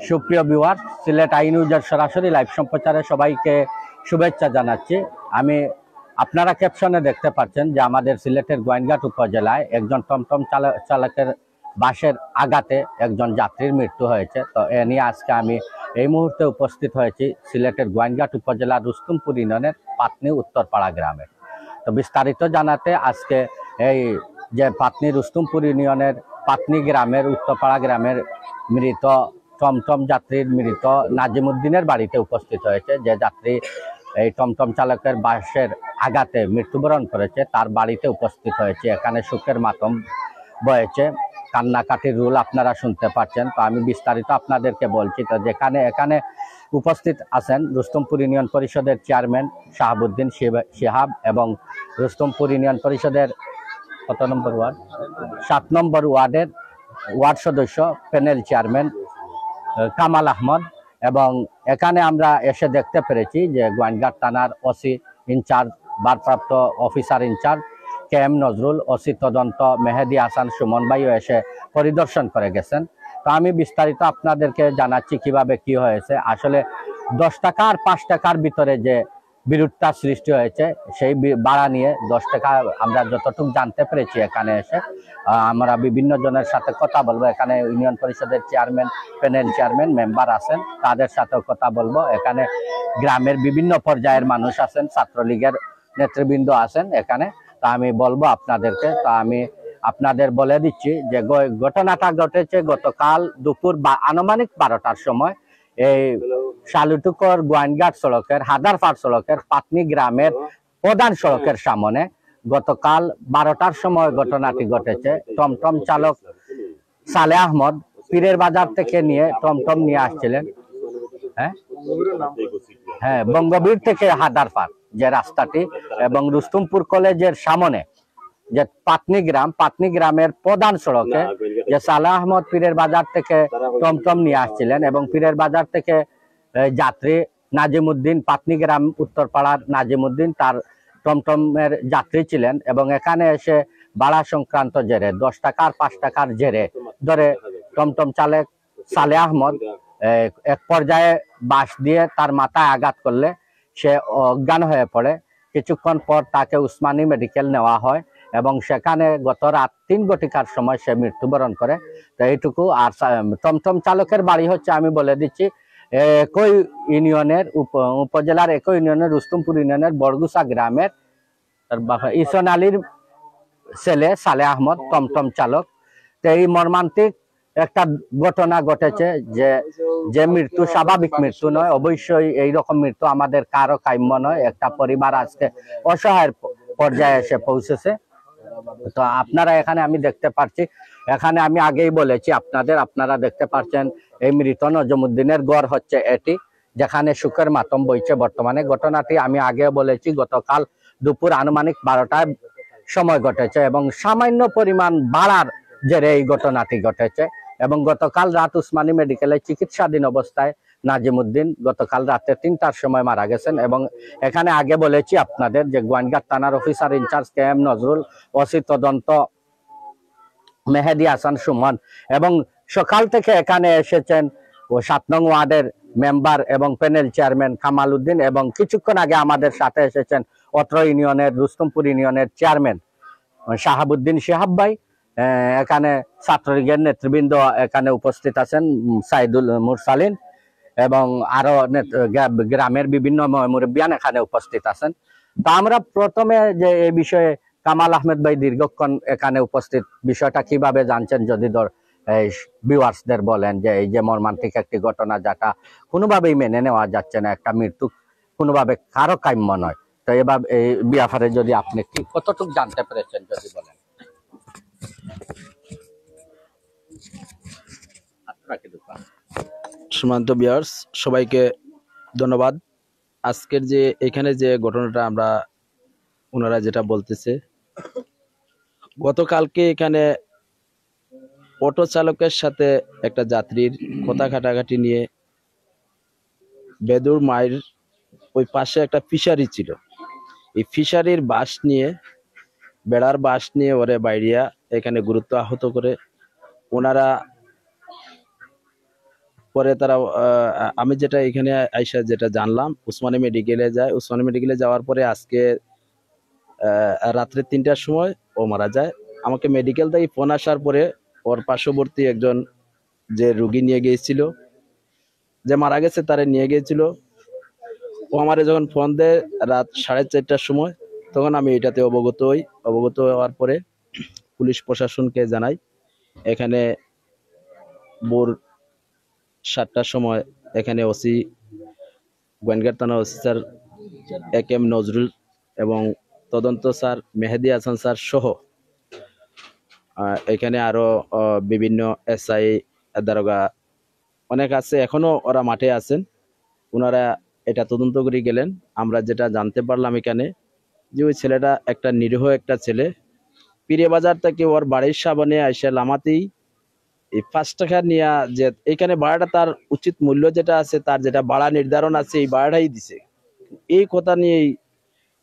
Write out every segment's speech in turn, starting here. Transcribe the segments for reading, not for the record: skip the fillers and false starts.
সুপ্রিয় viewer, Sylhet I নিউজের সরাসরি লাইভ সম্প্রচারে সবাইকে শুভেচ্ছা জানাচ্ছি। আপনারা ক্যাপশনে দেখতে পাচ্ছেন যে আমাদের সিলেটের গোয়াইনঘাট উপজেলায় একজন টমটম চালকের বাসের আঘাতে একজন যাত্রীর মৃত্যু হয়েছে। তো এ নিয়ে আজকে আমি এই মুহূর্তে উপস্থিত হয়েছি সিলেটের গোয়াইনঘাট উপজেলার রুস্তমপুর ইউনিয়নের পাতনি উত্তরপাড়া গ্রামে। তো বিস্তারিত জানাতে আজকে এই যে পাতনি রুস্তমপুর ইউনিয়নের পাতনি গ্রামের উত্তরপাড়া গ্রামের মৃত টমটম যাত্রীর মৃত নাজিমুদ্দিনের বাড়িতে উপস্থিত হয়েছে। যে যাত্রী এই টমটম চালকের বাসের আঘাতে মৃত্যুবরণ করেছে তার বাড়িতে উপস্থিত হয়েছে। এখানে শোকের মাতম বয়েছে, কান্নাকাটির রোল আপনারা শুনতে পাচ্ছেন। তো আমি বিস্তারিত আপনাদেরকে বলছি। তো এখানে উপস্থিত আছেন রুস্তমপুর ইউনিয়ন পরিষদের চেয়ারম্যান শাহাবুদ্দিন শিহাব এবং রুস্তমপুর ইউনিয়ন পরিষদের কত নম্বর ওয়ার্ড 7 নম্বর ওয়ার্ডের ওয়ার্ড সদস্য প্যানেল চেয়ারম্যান কামাল আহমদ। এবং এখানে আমরা এসে দেখতে পেরেছি যে গোয়াইনঘাট থানার ওসি ইনচার্জ ভারপ্রাপ্ত officer incharge KM Nazrul, OC তদন্ত মেহেদি হাসান সুমন ভাইও এসে পরিদর্শন করে গেছেন। তো আমি বিস্তারিত আপনাদেরকে জানাচ্ছি কিভাবে কি হয়েছে। আসলে 10 টাকা আর 5 টাকার ভিতরে যে বিরোধটা সৃষ্টি হয়েছে সেই ভাড়া নিয়ে 10 টাকা আমরা যতটুকু জানতে পেরেছি এখানে এসে আমরা বিভিন্ন জনের সাথে কথা বলবো। এখানে ইউনিয়ন পরিষদের চেয়ারম্যান, প্যানেল চেয়ারম্যান, মেম্বার আছেন, তাদের সাথেও কথা বলবো। এখানে গ্রামের বিভিন্ন পর্যায়ের মানুষ আছেন, ছাত্রলীগের নেতৃবৃন্দ আছেন এখানে। তা আমি বলবো আপনাদেরকে। তা আমি আপনাদের বলে দিচ্ছি যে ঘটনাটা ঘটেছে গতকাল দুপুর আনুমানিক 12টার সময় এই শালুটুকর গোয়াইনঘাট সড়কের হাদারপাড় সড়কের পাতনি গ্রামের প্রধান সড়কের সামনে গতকাল 12টার সময় ঘটনাটি ঘটেছে। টমটম চালক সালে আহমদ পীরের বাজার থেকে টমটম নিয়ে আসছিলেন। হ্যাঁ, বঙ্গবীর থেকে হাদারপাড় যে রাস্তাটি এবং রুস্তমপুর কলেজের সামনে যে পাতনি গ্রামের প্রধান সড়কে যে সালে আহমদ পীরের বাজার থেকে টমটম নিয়ে আসছিলেন এবং পীরের বাজার থেকে যাত্রী নাজিমুদ্দিন, পাতনি গ্রাম উত্তরপাড়ার নাজিমুদ্দিন তার টমটমের যাত্রী ছিলেন। এবং এখানে এসে ভাড়া সংক্রান্ত জেরে 10 টাকা আর 5 টাকার জেরে ধরে টমটম চালক সালে আহমদ এক পর্যায়ে বাঁশ দিয়ে তার মাথায় আঘাত করলে সে অজ্ঞান হয়ে পড়ে। কিছুক্ষণ পর তাকে উসমানী মেডিকেল নেওয়া হয় এবং সেখানে গত রাত 3 ঘটিকার সময় সে মৃত্যুবরণ করে। তো এইটুকু। আর টমটম চালকের বাড়ি হচ্ছে, আমি বলে দিচ্ছি, একই ইউনিয়নের উপজেলার একই ইউনিয়নের রুস্তমপুর ইউনিয়নের বড়গুসা গ্রামের ইসন আলীর ছেলে সালে আহমদ টমটম চালক। তো এই মর্মান্তিক একটা ঘটনা ঘটেছে যে মৃত্যু স্বাভাবিক মৃত্যু নয়। অবশ্যই এইরকম মৃত্যু আমাদের কারো কাম্য নয়। একটা পরিবার আজকে অসহায়ের পর্যায়ে এসে পৌঁছেছে। তো আপনারা এখানে আমি দেখতে পাচ্ছি, এখানে আমি আগেই বলেছি আপনারা দেখতে পাচ্ছেন এই মৃত নজমুদ্দিনের গড় হচ্ছে এটি, যেখানে সুখের মাতম বইছে বর্তমানে। ঘটনাটি আমি আগে বলেছি গতকাল দুপুর আনুমানিক 12টার সময় ঘটেছে এবং সামান্য পরিমাণ ভাড়ার জেরে এই ঘটনাটি ঘটেছে। এবং গতকাল রাত উসমানী মেডিকেলে চিকিৎসাধীন অবস্থায় নাজিমুদ্দিন গতকাল রাতে 3টার সময় মারা গেছেন। এবং এখানে আগে বলেছি আপনাদের যে গোয়াইনঘাট থানার officer incharge KM Nazrul, OC তদন্ত মেহেদি হাসান সুমন এবং সকাল থেকে এখানে এসেছেন 7 নং ওয়ার্ডের মেম্বার এবং প্যানেল চেয়ারম্যান কামাল উদ্দিন এবং কিছুক্ষণ আগে আমাদের সাথে এসেছেন অত্র ইউনিয়নের রুস্তমপুর ইউনিয়নের চেয়ারম্যান শাহাবুদ্দিন শিহাব ভাই। এখানে ছাত্রলীগের নেতৃবৃন্দ এখানে উপস্থিত আছেন, সাইদুল মুরসালিন এবং আরো গ্রামের বিভিন্ন মুরব্বিয়ান এখানে উপস্থিত আছেন। তো আমরা প্রথমে যে এই বিষয়ে কামাল আহমেদ ভাই দীর্ঘক্ষণ এখানে উপস্থিত, বিষয়টা কিভাবে জানছেন যদি ভিউয়ার্সদের বলেন যে এই যে মর্মান্তিক একটি ঘটনা যেটা কোনোভাবেই মেনে নেওয়া যাচ্ছে না, একটা মৃত্যু কোনোভাবে কারো কাম্য নয়। তো এভাবে এই ব্যাপারে যদি আপনি কতটুকু জানতে পেরেছেন যদি বলেন। সম্মানিত ভিউয়ার্স, সবাইকে ধন্যবাদ। আজকের যে এখানে যে ঘটনাটা আমরা ওনারা যেটা বলতেছে, গতকালকে এখানে অটো চালকের সাথে একটা যাত্রীর কথা কাটাকাটি নিয়ে বেদুর মায়ের ওই পাশে একটা ফিশারি ছিল, এই ফিশারির বাঁশ নিয়ে বেড়ার বাঁশ নিয়ে ওরে বাইরিয়া এখানে গুরুত্ব আহত করে ওনারা পরে তারা আমি যেটা এখানে আইসা যেটা জানলাম, উসমানী মেডিকেলে যায়। উসমানী মেডিকেলে যাওয়ার পরে আজকে রাত্রে 3টার সময় ও মারা যায়। আমাকে মেডিকেল থেকে ফোন আসার পরে ওর পার্শ্ববর্তী একজন যে রুগী নিয়ে গিয়েছিল, যে মারা গেছে, তারে নিয়ে গিয়েছিল। ও আমারে যখন ফোন দেয় রাত 4:30টার সময়, তখন আমি এটাতে অবগত হই। অবগত হওয়ার পরে পুলিশ প্রশাসনকে জানাই। এখানে ভোর 7টার সময় এখানে ওসি, গোয়েন্দার থানা ওসি স্যার AK নজরুল এবং তদন্ত স্যার মেহেদি হাসান স্যার সহ এখানে আরো বিভিন্ন SI দারোগা অনেক আছে, এখনো ওরা মাঠে আছেন। ওনারা এটা তদন্ত করে গেলেন। আমরা যেটা জানতে পারলাম এখানে, যে ওই ছেলেটা একটা নিরীহ একটা ছেলে, পীরে বাজার থেকে ওর বাড়ির সামনে এসে লামাতেই এই 5 টাকা নিয়ে, যে এখানে ভাড়াটা তার উচিত মূল্য যেটা আছে, তার যেটা ভাড়া নির্ধারণ আছে, এই ভাড়াটাই দিছে। এই কথা নিয়েই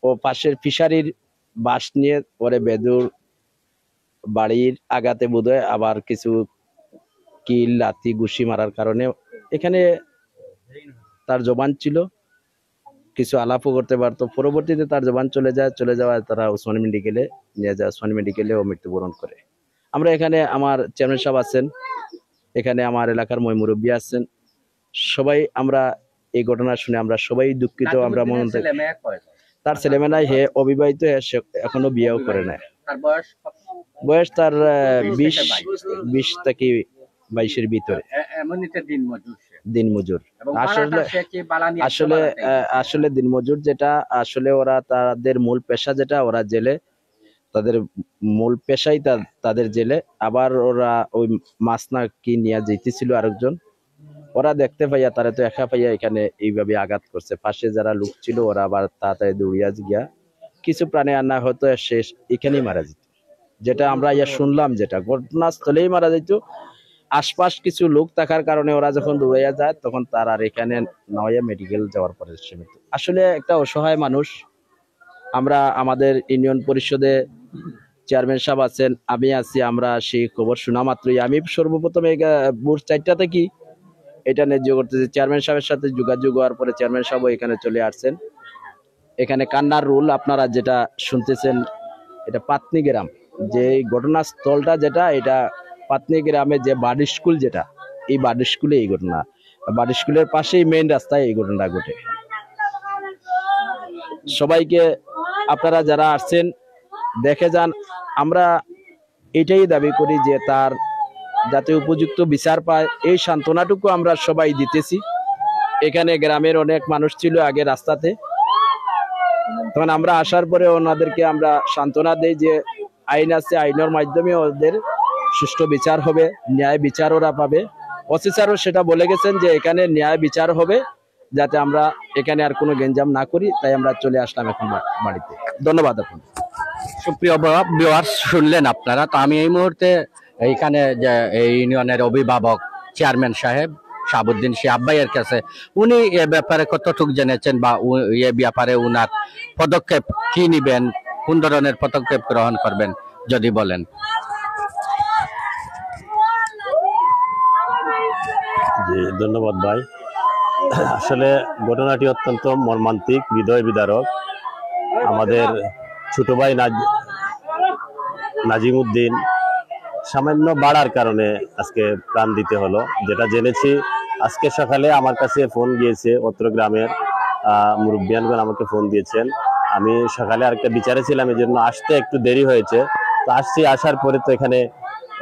ও পাশের ফিশারির বাস নিয়ে পরে বেদুর বাড়ির আগাতে বোধহয় আবার কিছু কিল লাথি ঘুষি মারার কারণে এখানে তার জবান ছিল, কিছু আলাপও করতে পারতো। পরবর্তীতে তার জবান চলে যাওয়ায় তারা ওসমানী মেডিকেলে নিয়ে যায়। ওসমানী মেডিকেলে ও মৃত্যুবরণ করে। আমরা এখানে, আমার চেয়ারম্যান সাহেব আছেন, এখানে আমার এলাকার মুরব্বী আছেন, সবাই আমরা এই ঘটনা শুনে আমরা সবাই দুঃখিত। আমরা মনে তার ছেলেমেয়ে নাই, হে অবিবাহিত, এখনো বিয়েও করে নাই। বয়স তার 20 থেকে 22-এর ভিতরে। দিনমজুর। আসলে দিনমজুর যেটা, আসলে ওরা তাদের মূল পেশা যেটা, ওরা জেলে, তাদের মূল পেশাই তাদের জেলে। আবার ওরা ওই মাছ না কি নিয়ে যেতেছিল আরেকজন, ওরা দেখতে পাইয়া তারা তো একা পাইয়া এখানে এইভাবে আঘাত করছে। পাশে যারা লোক ছিল ওরা আবার তাড়াতাড়ি দৌড়িয়া গিয়া কিছু প্রাণে আনা হতো, শেষ এখানেই মারা যেত। যেটা আমরা ইয়া শুনলাম, যেটা ঘটনাস্থলেই মারা যেত। আশপাশ কিছু লোক থাকার কারণে ওরা যখন দৌড়াইয়া যায়, তখন তার আর এখানে নয়া মেডিকেল যাওয়ার পরে সে মৃত্যু। আসলে একটা অসহায় মানুষ। আমরা আমাদের ইউনিয়ন পরিষদে চেয়ারম্যান সাহেব আছেন, আমি আছি, আমরা সেই খবর শোনা মাত্রই আমি সর্বপ্রথম ভোর 4টা থেকে এটা ন্যায্য করতেছি। চেয়ারম্যান সাহেবের সাথে যোগাযোগ হওয়ার পরে চেয়ারম্যান সাহেব এখানে চলে আসছেন। এখানে কান্নার রোল আপনারা যেটা শুনতেছেন, এটা পাতনি গ্রাম, যে ঘটনাস্থলটা যেটা, এটা পাতনি গ্রামে যে বাড়ি স্কুল যেটা, এই বাড়ি স্কুলে এই ঘটনা, বাড়ি স্কুলের পাশেই মেইন রাস্তায় এই ঘটনাটা ঘটে। সবাইকে আপনারা যারা আসছেন দেখে যান। আমরা এটাই দাবি করি যে তার যাতে উপযুক্ত বিচার পায়, এই সান্ত্বনাটুকু আমরা সবাই দিতেছি। এখানে গ্রামের অনেক মানুষ ছিল আগে রাস্তাতে, তখন আমরা আসার পরে ওনাদেরকে আমরা সান্ত্বনা দেই যে আইন আছে, আইনের মাধ্যমে ওদের সুষ্ঠু বিচার হবে, ন্যায় বিচার ওরা পাবে। ওসি স্যারও সেটা বলে গেছেন যে এখানে ন্যায় বিচার হবে, যাতে আমরা এখানে আর কোনো গেঞ্জাম না করি। তাই আমরা চলে আসলাম এখন বাড়িতে। ধন্যবাদ। এখন সুপ্রিয় ভিউয়ার্স, শুনলেন আপনারা। তো আমি এই মুহূর্তে এইখানে যে এই ইউনিয়নের অভিভাবক চেয়ারম্যান সাহেব শাহাবুদ্দিন শিহাব ভাইয়ের কাছে, উনি এ ব্যাপারে কতটুকু জেনেছেন বা এ ব্যাপারে উনার পদক্ষেপ কি নিবেন, কোন ধরনের পদক্ষেপ গ্রহণ করবেন যদি বলেন। জি, ধন্যবাদ ভাই। আসলে ঘটনাটি অত্যন্ত মর্মান্তিক, হৃদয় বিদারক। আমাদের ছোট ভাই নাজিমউদ্দিন সামান্য বাড়ার কারণে আজকে প্রাণ দিতে হলো। যেটা জেনেছি, আজকে সকালে আমার কাছে ফোন গিয়েছে, অত্র গ্রামের মুরব্বিয়ানগণ আমাকে ফোন দিয়েছেন। আমি সকালে আরেকটা বিচারে ছিলাম, এই জন্য আসতে একটু দেরি হয়েছে। তো আসছি, আসার পরে তো এখানে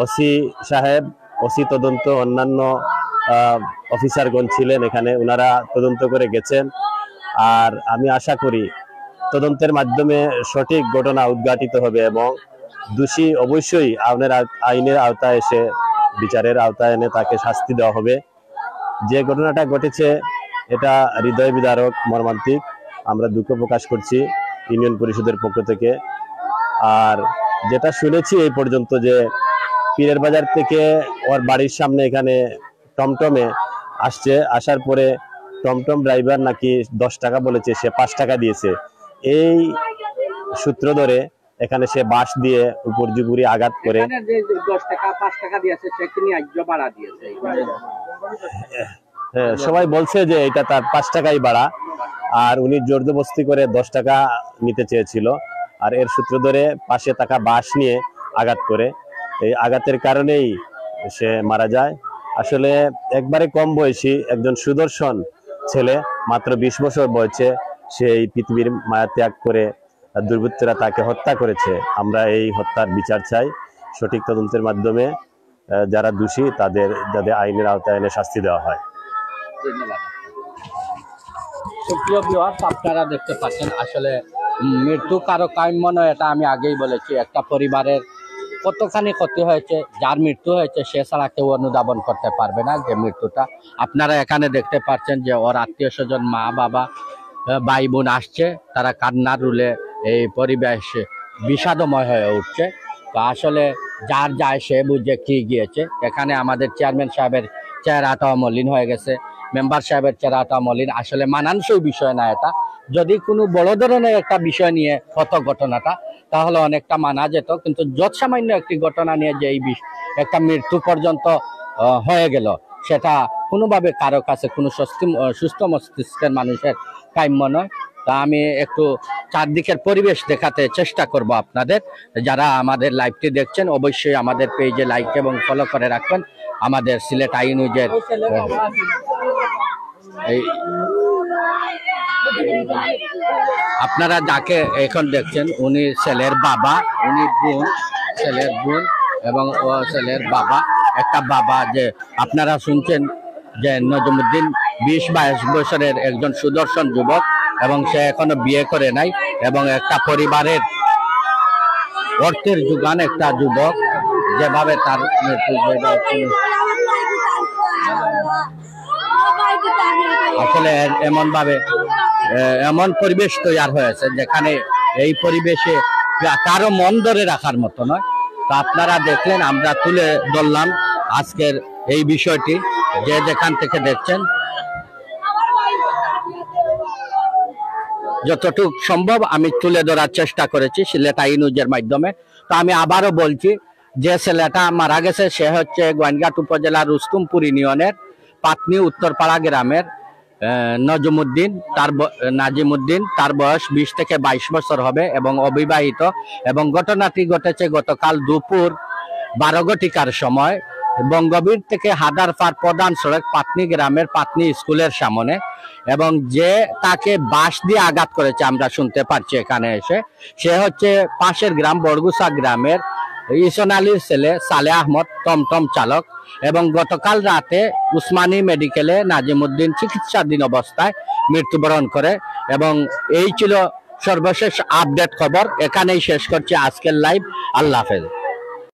ওসি সাহেব, ওসি তদন্ত, অন্যান্য অফিসারগণ ছিলেন এখানে, ওনারা তদন্ত করে গেছেন। আর আমি আশা করি তদন্তের মাধ্যমে সঠিক ঘটনা উদ্ঘাটিত হবে এবং দোষী অবশ্যই আইনের আওতায় এসে বিচারের আওতায় এনে তাকে শাস্তি দেওয়া হবে। যে ঘটনাটা ঘটেছে এটা হৃদয় বিদারক, মর্মান্তিক। আমরা দুঃখ প্রকাশ করছি ইউনিয়ন পরিষদের পক্ষ থেকে। আর যেটা শুনেছি এই পর্যন্ত, যে পীরের বাজার থেকে ওর বাড়ির সামনে এখানে টমটমে আসছে, আসার পরে টমটম ড্রাইভার নাকি 10 টাকা বলেছে, সে 5 টাকা দিয়েছে। এই সূত্র ধরে এখানে সে বাঁশ দিয়ে উপর্যুপুরি আঘাত করে। হ্যাঁ, সবাই বলছে যে এটা তার 5 টাকাই বাড়া, আর উনি জোরজবস্তি করে 10 টাকা নিতে চেয়েছিল। আর এর সূত্র ধরে পাশে থাকা বাঁশ নিয়ে আঘাত করে, এই আঘাতের কারণেই সে মারা যায়। আসলে একবারে কম বয়সী একজন সুদর্শন ছেলে, মাত্র 20 বছর বয়সে সেই পৃথিবীর মায়া ত্যাগ করে দুর্বৃত্তরা তাকে হত্যা করেছে। আমরা এই হত্যার বিচার চাই, সঠিক তদন্তের মাধ্যমে যারা দোষী তাদের যাদের আইনের আওতায় এনে শাস্তি দেওয়া হয়। ধন্যবাদ। সুপ্রিয় ভিউয়ার্স, আপনারা দেখতে পাচ্ছেন আসলে মৃত্যু কারো কাম্য নয়, এটা আমি আগেই বলেছি। একটা পরিবারের কতখানি ক্ষতি হয়েছে, যার মৃত্যু হয়েছে সে ছাড়া কেউ অনুধাবন করতে পারবে না যে মৃত্যুটা। আপনারা এখানে দেখতে পাচ্ছেন যে ওর আত্মীয় স্বজন, মা বাবা, ভাই বোন আসছে, তারা কান্নার রুলে এই পরিবেশ বিষাদময় হয়ে উঠছে। তো আসলে যার যায় সে বুঝে কি গিয়েছে। এখানে আমাদের চেয়ারম্যান সাহেবের চেহারাটাও মলিন হয়ে গেছে, মেম্বার সাহেবের চেহারাটাও মলিন। আসলে মানানসই বিষয় না এটা। যদি কোনো বড় ধরনের একটা বিষয় নিয়ে হতো ঘটনাটা, তাহলে অনেকটা মানা যেত, কিন্তু যৎ সামান্য একটি ঘটনা নিয়ে যে এই একটা মৃত্যু পর্যন্ত হয়ে গেল, সেটা কোনোভাবে কারো কাছে কোনো সুস্থ মস্তিষ্কের মানুষের কাম্য নয়। তা আমি একটু চারদিকের পরিবেশ দেখাতে চেষ্টা করব আপনাদের। যারা আমাদের লাইভটি দেখছেন অবশ্যই আমাদের পেজে লাইক এবং ফলো করে রাখবেন। আমাদের সিলেট আই নিউজের এই আপনারা যাকে এখন দেখছেন উনি ছেলের বাবা, উনি বোন, ছেলের বোন এবং ও ছেলের বাবা। একটা বাবা যে আপনারা শুনছেন যে নজমুদ্দিন 20-22 বছরের একজন সুদর্শন যুবক, এবং সে এখনো বিয়ে করে নাই, এবং একটা পরিবারের অর্থের যোগান একটা যুবক, যেভাবে তার মৃত্যু আসলে এমন ভাবে এমন পরিবেশ তৈরি হয়েছে যেখানে এই পরিবেশে কারো মন ধরে রাখার মতো নয়। তো আপনারা দেখলেন, আমরা তুলে ধরলাম আজকের এই বিষয়টি, যে যেখান থেকে দেখছেন যতটুকু সম্ভব আমি তুলে ধরার চেষ্টা করেছি সিলেট আই নিউজের মাধ্যমে। তো আমি আবারও বলছি, যে ছেলেটা মারা গেছে সে হচ্ছে গোয়াইনঘাট উপজেলার রুস্তুমপুর ইউনিয়নের পাতনি উত্তরপাড়া গ্রামের নজমুদ্দিন, নাজিমুদ্দিন। তার বয়স 20 থেকে 22 বছর হবে এবং অবিবাহিত। এবং ঘটনাটি ঘটেছে গতকাল দুপুর 12 ঘটিকার সময় বঙ্গবীর থেকে হাদারপাড় প্রধান সড়ক পাতনি গ্রামের পাতনি স্কুলের সামনে। এবং যে তাকে বাঁশ দিয়ে আঘাত করেছে আমরা শুনতে পাচ্ছি এখানে এসে, সে হচ্ছে পাশের গ্রাম বরগুসা গ্রামের ইসন আলীর ছেলে সালে আহমদ, টমটম চালক। এবং গতকাল রাতে উসমানী মেডিকেলে নাজিমুদ্দিন চিকিৎসাধীন অবস্থায় মৃত্যুবরণ করে। এবং এই ছিল সর্বশেষ আপডেট খবর। এখানেই শেষ করছি আজকের লাইভ। আল্লাহ হাফেজ।